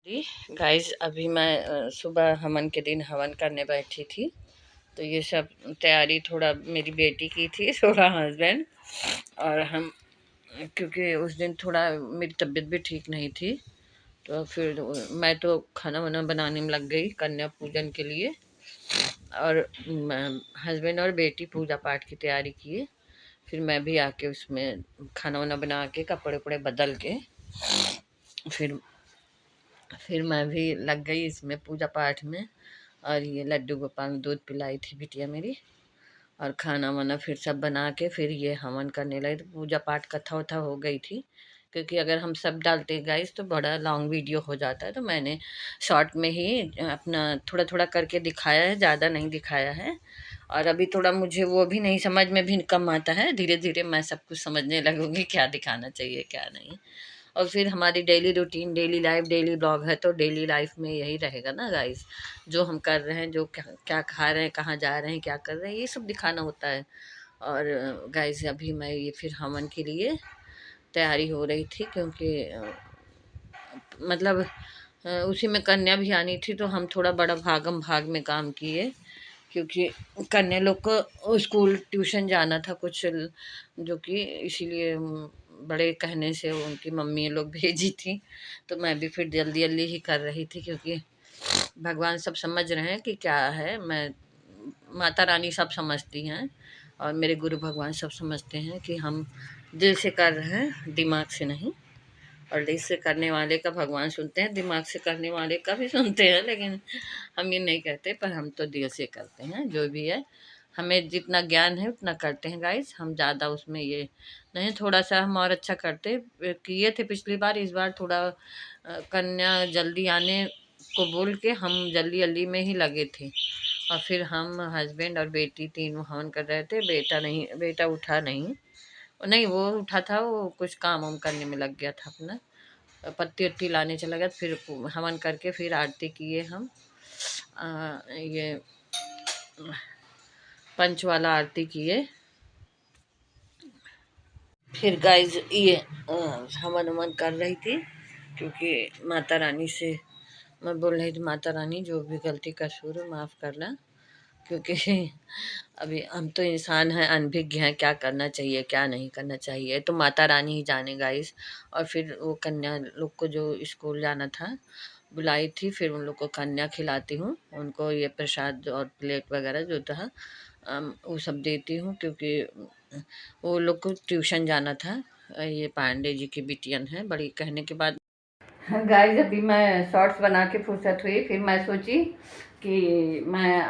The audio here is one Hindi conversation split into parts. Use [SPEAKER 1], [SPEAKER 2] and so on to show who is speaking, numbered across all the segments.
[SPEAKER 1] जी गाइस, अभी मैं सुबह हवन के दिन हवन करने बैठी थी। तो ये सब तैयारी थोड़ा मेरी बेटी की थी, थोड़ा हस्बैंड और हम, क्योंकि उस दिन थोड़ा मेरी तबीयत भी ठीक नहीं थी। तो फिर मैं तो खाना वाना बनाने में लग गई कन्या पूजन के लिए। और हस्बैंड और बेटी पूजा पाठ की तैयारी किए। फिर मैं भी आके उसमें खाना वाना बना के कपड़े उपड़े बदल के फिर फिर मैं भी लग गई इसमें पूजा पाठ में। और ये लड्डू गोपाल दूध पिलाई थी बिटिया मेरी। और खाना वाना फिर सब बना के फिर ये हवन करने लगे। तो पूजा पाठ कथा वथा हो गई थी, क्योंकि अगर हम सब डालते गाइस तो बड़ा लॉन्ग वीडियो हो जाता है। तो मैंने शॉर्ट में ही अपना थोड़ा थोड़ा करके दिखाया है, ज़्यादा नहीं दिखाया है। और अभी थोड़ा मुझे वो भी नहीं समझ में भी कम आता है। धीरे धीरे मैं सब कुछ समझने लगूंगी, क्या दिखाना चाहिए क्या नहीं। और फिर हमारी daily routine, daily life, daily blog है, तो डेली लाइफ में यही रहेगा ना गाइस। जो हम कर रहे हैं, जो क्या क्या खा रहे हैं, कहाँ जा रहे हैं, क्या कर रहे हैं, ये सब दिखाना होता है। और गाइस अभी मैं ये फिर हवन के लिए तैयारी हो रही थी, क्योंकि मतलब उसी में कन्या भी आनी थी। तो हम थोड़ा बड़ा भागम भाग में काम किए, क्योंकि कन्या लोग को स्कूल ट्यूशन जाना था कुछ, जो कि इसीलिए बड़े कहने से उनकी मम्मी लोग भेजी थी। तो मैं भी फिर जल्दी जल्दी ही कर रही थी, क्योंकि भगवान सब समझ रहे हैं कि क्या है। मैं, माता रानी सब समझती हैं, और मेरे गुरु भगवान सब समझते हैं कि हम दिल से कर रहे हैं, दिमाग से नहीं। और दिल से करने वाले का भगवान सुनते हैं, दिमाग से करने वाले का भी सुनते हैं, लेकिन हम ये नहीं कहते। पर हम तो दिल से करते हैं जो भी है। हमें जितना ज्ञान है उतना करते हैं गाइस। हम ज़्यादा उसमें ये नहीं, थोड़ा सा हम और अच्छा करते किए थे पिछली बार। इस बार थोड़ा कन्या जल्दी आने को बोल के हम जल्दी जल्दी में ही लगे थे। और फिर हम हस्बैंड और बेटी तीनों हवन कर रहे थे। बेटा नहीं, बेटा उठा नहीं, नहीं वो उठा था, वो कुछ काम वाम करने में लग गया था अपना, पत्ती वत्ती लाने चला गया। फिर हवन करके फिर आरती किए हम। ये पंच वाला आरती किए। फिर गाइज ये हवन वमन कर रही थी, क्योंकि माता रानी से मैं बोल रही थी, माता रानी जो भी गलती कसूर हो माफ़ करना, क्योंकि अभी हम तो इंसान हैं, अनभिज्ञ हैं, क्या करना चाहिए क्या नहीं करना चाहिए तो माता रानी ही जाने गाइस। और फिर वो कन्या लोग को जो स्कूल जाना था बुलाई थी, फिर उन लोग को कन्या खिलाती हूँ, उनको ये प्रसाद और प्लेट वगैरह जो था वो सब देती हूँ, क्योंकि वो लोग को ट्यूशन जाना था। ये पांडे जी की बिटियन है बड़ी, कहने के बाद। गाइस अभी मैं शॉर्ट्स बना के फुर्सत हुई, फिर मैं सोची कि मैं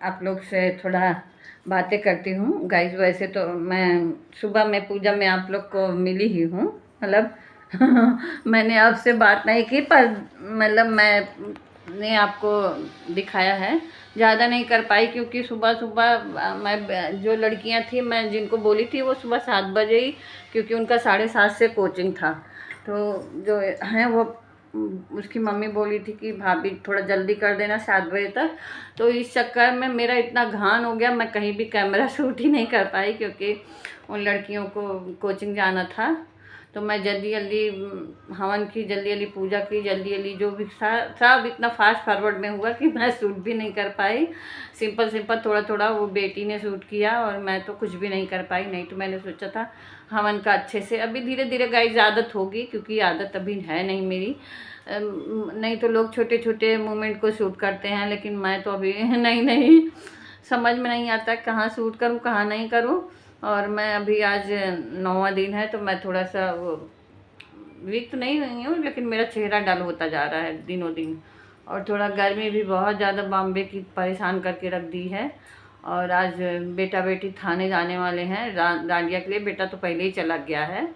[SPEAKER 1] आप लोग से थोड़ा बातें करती हूँ गाइस। वैसे तो मैं सुबह में पूजा में आप लोग को मिली ही हूँ, मतलब मैंने आपसे बात नहीं की, पर मतलब मैंने आपको दिखाया है। ज़्यादा नहीं कर पाई, क्योंकि सुबह सुबह मैं, जो लड़कियां थी मैं जिनको बोली थी वो सुबह 7 बजे ही, क्योंकि उनका 7:30 से कोचिंग था। तो जो हैं वो, उसकी मम्मी बोली थी कि भाभी थोड़ा जल्दी कर देना 7 बजे तक। तो इस चक्कर में मेरा इतना घान हो गया, मैं कहीं भी कैमरा शूट ही नहीं कर पाई, क्योंकि उन लड़कियों को कोचिंग जाना था। तो मैं जल्दी जल्दी हवन की, जल्दी जल्दी पूजा की, जल्दी जल्दी जो भी सब इतना फास्ट फॉरवर्ड में हुआ कि मैं शूट भी नहीं कर पाई। सिंपल सिंपल थोड़ा थोड़ा वो बेटी ने शूट किया, और मैं तो कुछ भी नहीं कर पाई। नहीं तो मैंने सोचा था हवन का अच्छे से, अभी धीरे धीरे गाइस आदत होगी, क्योंकि आदत अभी है नहीं मेरी। नहीं तो लोग छोटे छोटे मोमेंट को शूट करते हैं, लेकिन मैं तो अभी नहीं नहीं समझ में नहीं आता कहाँ शूट करूँ कहाँ नहीं करूँ। और मैं अभी आज 9वां दिन है, तो मैं थोड़ा सा वो वीक तो नहीं हुई हूँ, लेकिन मेरा चेहरा डल होता जा रहा है दिनों दिन। और थोड़ा गर्मी भी बहुत ज़्यादा बॉम्बे की परेशान करके रख दी है। और आज बेटा बेटी थाने जाने वाले हैं डांडिया के लिए। बेटा तो पहले ही चला गया है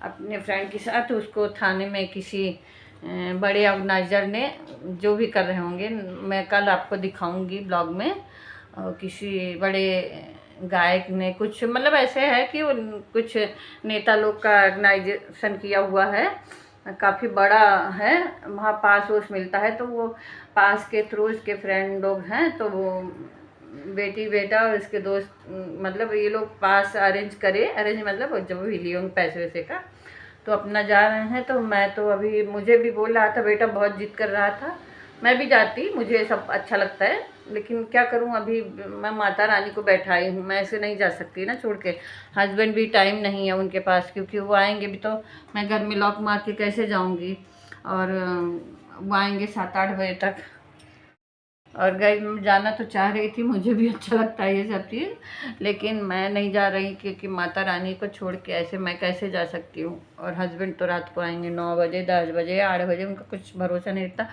[SPEAKER 1] अपने फ्रेंड के साथ। उसको थाने में किसी बड़े ऑर्गेनाइजर ने, जो भी कर रहे होंगे, मैं कल आपको दिखाऊंगी ब्लॉग में, और किसी बड़े गायक ने कुछ, मतलब ऐसे है कि कुछ नेता लोग का ऑर्गेनाइजेशन किया हुआ है, काफ़ी बड़ा है। वहाँ पास वोस मिलता है, तो वो पास के थ्रू इसके फ्रेंड लोग हैं, तो वो बेटी बेटा और इसके दोस्त, मतलब ये लोग पास अरेंज करे, अरेंज मतलब जब भी लिए पैसे वैसे का। तो अपना जा रहे हैं। तो मैं तो अभी, मुझे भी बोल रहा था बेटा, बहुत जिद कर रहा था, मैं भी जाती, मुझे सब अच्छा लगता है, लेकिन क्या करूं, अभी मैं माता रानी को बैठाई हूँ, मैं ऐसे नहीं जा सकती ना छोड़ के। हस्बैंड भी टाइम नहीं है उनके पास, क्योंकि वो आएंगे भी तो मैं घर में लॉक मार के कैसे जाऊंगी, और वो आएंगे 7-8 बजे तक। और गाइस मैं जाना तो चाह रही थी, मुझे भी अच्छा लगता है ये सब चीज़, लेकिन मैं नहीं जा रही, क्योंकि माता रानी को छोड़ के ऐसे मैं कैसे जा सकती हूँ। और हस्बैंड तो रात को आएंगे 9 बजे, 10 बजे, 8 बजे, उनका कुछ भरोसा नहीं रहता।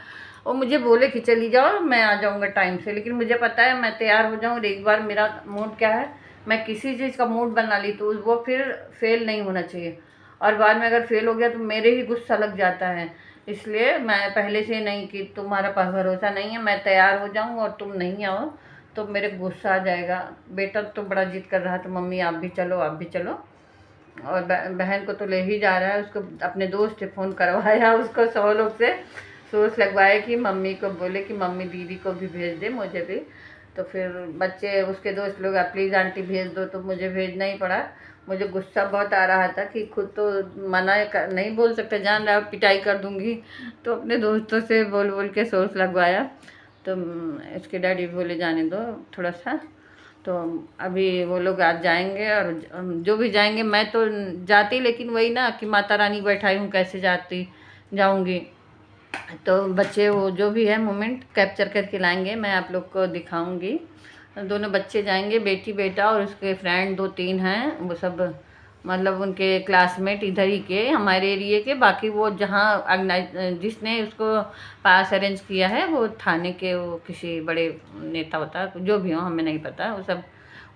[SPEAKER 1] और मुझे बोले कि चली जाओ, मैं आ जाऊँगा टाइम से, लेकिन मुझे पता है मैं तैयार हो जाऊँ। और एक बार मेरा मूड क्या है, मैं किसी चीज़ का मूड बना ली तो वो फिर फेल नहीं होना चाहिए, और बाद में अगर फेल हो गया तो मेरे ही गुस्सा लग जाता है। इसलिए मैं पहले से नहीं, कि तुम्हारा भरोसा नहीं है, मैं तैयार हो जाऊँ और तुम नहीं आओ तो मेरे गुस्सा आ जाएगा। बेटा तो बड़ा जिद कर रहा था, मम्मी आप भी चलो, आप भी चलो। और बहन को तो ले ही जा रहा है, उसको अपने दोस्त से फ़ोन करवाया, उसको 100 लोग से सोच लगवाया कि मम्मी को बोले कि मम्मी दीदी को भी भेज दे, मुझे भी। तो फिर बच्चे, उसके दोस्त लोग, प्लीज़ आंटी भेज दो, तो मुझे भेजना ही पड़ा। मुझे गुस्सा बहुत आ रहा था कि खुद तो मना नहीं बोल सकते, जान रहा पिटाई कर दूंगी, तो अपने दोस्तों से बोल बोल के सोच लगवाया। तो इसके डैडी बोले जाने दो थोड़ा सा। तो अभी वो लोग आज जाएंगे, और जो भी जाएंगे, मैं तो जाती, लेकिन वही ना कि माता रानी बैठाई हूँ, कैसे जाती जाऊँगी। तो बच्चे वो जो भी है मोमेंट कैप्चर करके लाएंगे, मैं आप लोग को दिखाऊंगी। दोनों बच्चे जाएंगे, बेटी बेटा, और उसके फ्रेंड 2-3 हैं, वो सब मतलब उनके क्लासमेट इधर ही के, हमारे एरिए के। बाकी वो जहाँ जिसने उसको पास अरेंज किया है, वो थाने के, वो किसी बड़े नेता होता है, जो भी हो हमें नहीं पता, वो सब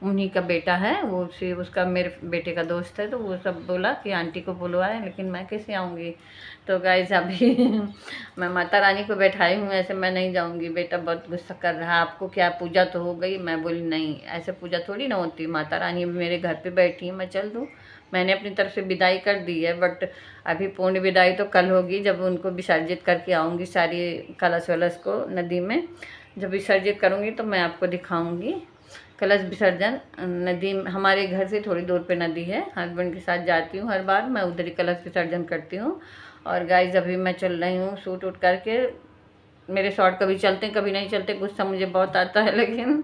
[SPEAKER 1] उन्हीं का बेटा है। वो उसे, उसका मेरे बेटे का दोस्त है, तो वो सब बोला कि आंटी को बुलवाए, लेकिन मैं कैसे आऊँगी। तो गाइस अभी मैं माता रानी को बैठाई हूँ, ऐसे मैं नहीं जाऊँगी। बेटा बहुत गुस्सा कर रहा है, आपको क्या पूजा तो हो गई। मैं बोली नहीं, ऐसे पूजा थोड़ी ना होती, माता रानी भी मेरे घर पे बैठी है, मैं चल दूँ। मैंने अपनी तरफ से विदाई कर दी है, बट अभी पूर्ण विदाई तो कल होगी, जब उनको विसर्जित करके आऊँगी सारी कलश वलश को नदी में। जब विसर्जित करूँगी तो मैं आपको दिखाऊँगी कलश विसर्जन। नदी हमारे घर से थोड़ी दूर पे नदी है, हस्बैंड के साथ जाती हूँ हर बार, मैं उधर ही कलश विसर्जन करती हूँ। और गाइस अभी मैं चल रही हूँ सूट उठ करके। मेरे शॉर्ट कभी चलते हैं कभी नहीं चलते, गुस्सा मुझे बहुत आता है, लेकिन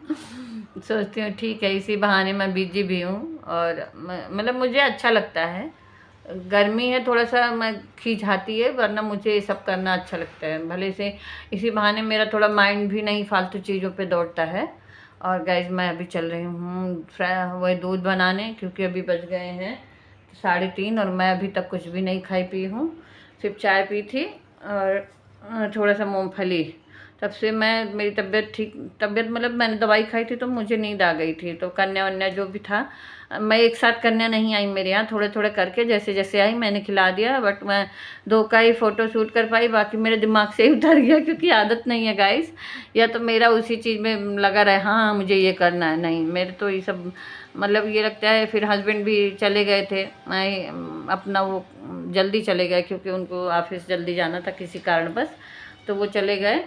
[SPEAKER 1] सोचती हूँ ठीक है, इसी बहाने मैं बिजी भी हूँ, और मतलब मुझे अच्छा लगता है। गर्मी है थोड़ा सा, मैं खिंचाती है, वरना मुझे ये सब करना अच्छा लगता है, भले से इसी बहाने मेरा थोड़ा माइंड भी नहीं फालतू चीज़ों पे दौड़ता है। और गाइज मैं अभी चल रही हूँ वही दूध बनाने, क्योंकि अभी बज गए हैं 3:30, और मैं अभी तक कुछ भी नहीं खाई पी हूँ, सिर्फ चाय पी थी और थोड़ा सा मूँगफली। तब से मेरी तबीयत मतलब मैंने दवाई खाई थी तो मुझे नींद आ गई थी। तो कन्या वन्या जो भी था, मैं एक साथ कन्या नहीं आई मेरे यहाँ, थोड़े थोड़े करके जैसे जैसे आई मैंने खिला दिया। बट मैं 2 का ही फ़ोटो शूट कर पाई, बाकी मेरे दिमाग से ही उतर गया, क्योंकि आदत नहीं है गाइस, या तो मेरा उसी चीज़ में लगा रहे, हाँ मुझे ये करना है, नहीं मेरे तो ये सब मतलब ये लगता है। फिर हस्बैंड भी चले गए थे, मैं अपना वो जल्दी चले गए, क्योंकि उनको ऑफिस जल्दी जाना था किसी कारणवश, तो वो चले गए।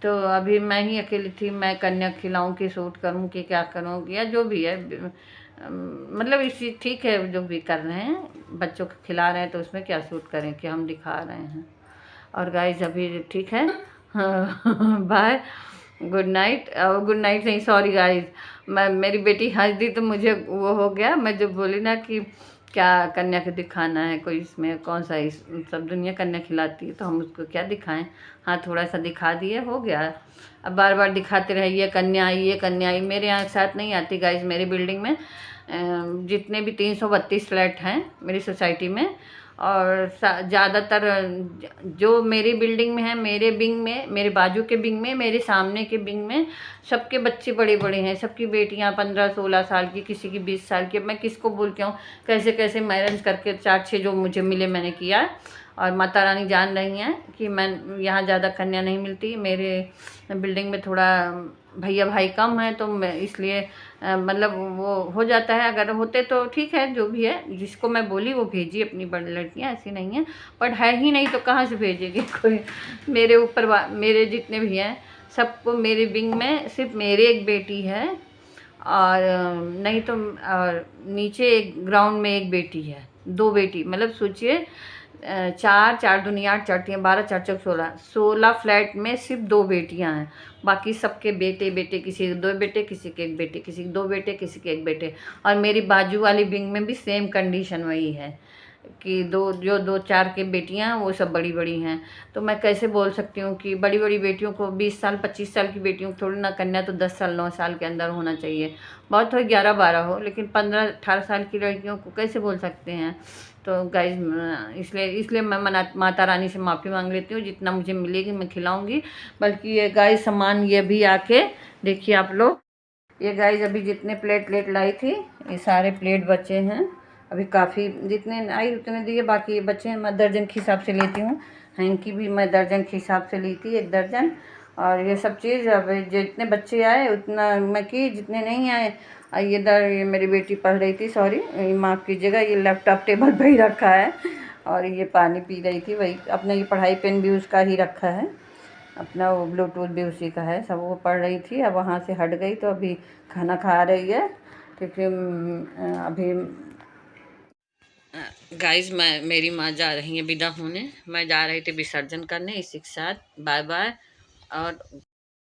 [SPEAKER 1] तो अभी मैं ही अकेली थी, मैं कन्या खिलाऊं कि शूट करूं कि क्या करूं, या जो भी है, मतलब इसी ठीक है जो भी कर रहे हैं, बच्चों को खिला रहे हैं तो उसमें क्या शूट करें कि हम दिखा रहे हैं। और गाइस अभी ठीक है, bye, good night. Good night नहीं, सॉरी गाइस, मेरी बेटी हंस दी तो मुझे वो हो गया, मैं जो बोली ना कि क्या कन्या को दिखाना है, कोई इसमें कौन सा, इस सब दुनिया कन्या खिलाती है तो हम उसको क्या दिखाएं। हाँ थोड़ा सा दिखा दिए, हो गया। अब बार बार दिखाते रहे ये कन्या आई, ये कन्या आई, मेरे यहाँ साथ नहीं आती गाइस। मेरी बिल्डिंग में जितने भी 332 फ्लैट हैं मेरी सोसाइटी में, और ज़्यादातर जो मेरी बिल्डिंग में है, मेरे बिंग में, मेरे बाजू के बिंग में, मेरे सामने के बिंग में, सबके बच्चे बड़े बड़े हैं, सबकी बेटियां 15-16 साल की, किसी की 20 साल की। मैं किसको बोल के आऊँ, कैसे कैसे मैनेज करके 4-6 जो मुझे मिले मैंने किया। और माता रानी जान रही हैं कि मैं यहाँ ज़्यादा कन्या नहीं मिलती, मेरे बिल्डिंग में थोड़ा भैया भाई कम है, तो मैं इसलिए मतलब वो हो जाता है। अगर होते तो ठीक है, जो भी है, जिसको मैं बोली वो भेजी अपनी बड़ी लड़कियाँ, ऐसी नहीं है, बट है ही नहीं तो कहाँ से भेजेगी कोई। मेरे ऊपर मेरे जितने भी हैं सबको, मेरे विंग में सिर्फ मेरी एक बेटी है, और नहीं तो और नीचे एक ग्राउंड में एक बेटी है, 2 बेटी, मतलब सोचिए चार चार दूनी 8, 4 3 12, 4 चौक 16, 16 फ्लैट में सिर्फ 2 बेटियां हैं। बाकी सबके बेटे बेटे, किसी के 2 बेटे, किसी के 1 बेटे, किसी के 2 बेटे, किसी के 1 बेटे। और मेरी बाजू वाली विंग में भी सेम कंडीशन वही है कि दो 4 की बेटियां हैं, वो सब बड़ी बड़ी हैं। तो मैं कैसे बोल सकती हूँ कि बड़ी बड़ी बेटियों को 20 साल 25 साल की बेटियों को थोड़ी ना कन्या तो 10 साल 9 साल के अंदर होना चाहिए। बहुत हो 11 12 हो, लेकिन 15 18 साल की लड़कियों को कैसे बोल सकते हैं। तो गाइज इसलिए मैं माता रानी से माफ़ी मांग लेती हूँ। जितना मुझे मिलेगी मैं खिलाऊंगी। बल्कि ये गाइज सामान ये भी आके देखिए आप लोग, ये गाइज अभी जितने प्लेट लाई थी ये सारे प्लेट बचे हैं। अभी काफ़ी जितने आई उतने दिए, बाकी ये बचे हैं। मैं दर्जन के हिसाब से लेती हूँ। हैंकी भी मैं दर्जन के हिसाब से ली थी, 1 दर्जन। और ये सब चीज़ अब जितने बच्चे आए उतना मैं की, जितने नहीं आए ये मेरी बेटी पढ़ रही थी, सॉरी माफ़ कीजिएगा, ये लैपटॉप टेबल पर ही रखा है। और ये पानी पी रही थी, वही अपना ये पढ़ाई पेन भी उसका ही रखा है, अपना वो ब्लूटूथ भी उसी का है सब। वो पढ़ रही थी, अब वहाँ से हट गई तो अभी खाना खा रही है। क्योंकि अभी गाइस मेरी माँ जा रही है विदा होने, मैं जा रही थी विसर्जन करने। इसी के साथ बाय बाय। और